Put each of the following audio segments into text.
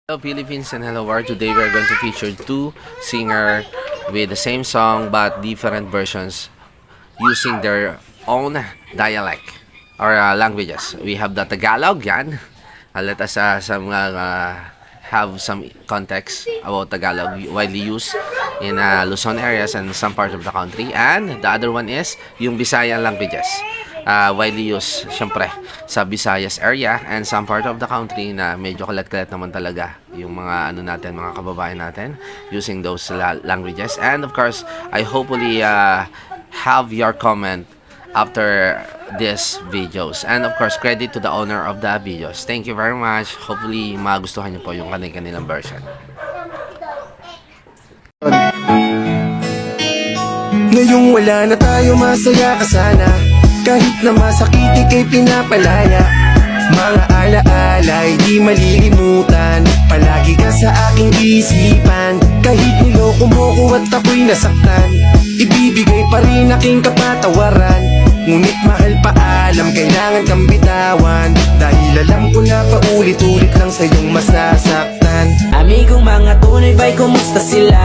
Hello Philippines and hello world. Today we are going to feature two singers with the same song but different versions using their own dialect or languages. We have the Tagalog, yan. Let us have some context about Tagalog, widely used in Luzon areas and some parts of the country. And the other one is yung Visayan languages. Widely used, syempre, sa Visayas area and some part of the country na medyo kalat-kalat naman talaga yung mga mga kababayan natin using those languages. And of course, I hopefully have your comment after these videos. And of course, credit to the owner of the videos. Thank you very much. Hopefully, magustuhan niyo po yung kanilang version. Ngayong wala na tayo, masaya ka sana. Kahit na masakit, ika'y pinapalaya. Mga alaala, di malilimutan. Palagi ka sa aking isipan. Kahit niloko mo ko at ako'y nasaktan, ibibigay pa rin aking kapatawaran. Ngunit mahal paalam, kailangan kang bitawan. Dahil alam ko na paulit-ulit lang sa'yong masasaktan. Amigong mga tunay ba'y kumusta sila?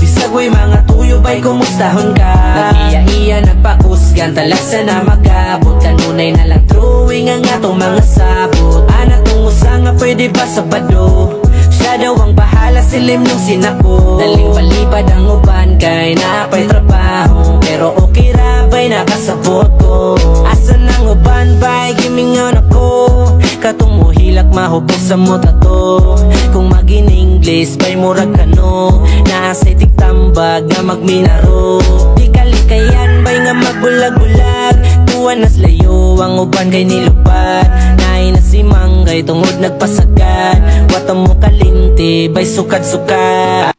Bisagway mga tuyo ba'y kumustahon ka? Nag-iya-iya nagpakusgan, talagsa na magabot. Kanunay na lang drawing ang atong mga sabot. Anak tong usa nga pwede ba sabado? Siya daw ang bahala, silim nung sinako. Daling palibad ang uban kay napay trabaho. Pero okay ra ba'y nakasabot ko? Asan ang uban ba'y gimingon ako? Katong muhilak mahubog sa muta to. Kung mag-in-English ba'y murag kano? Naasay tigtambag nga magminaro. Di kalikayan ba'y nga magbulag-bulag. Tuwan nas layo ang uban kay nilupad. Naay na si Manggay tungod nagpasagad. Wata mo kalinti ba'y sukad-sukad.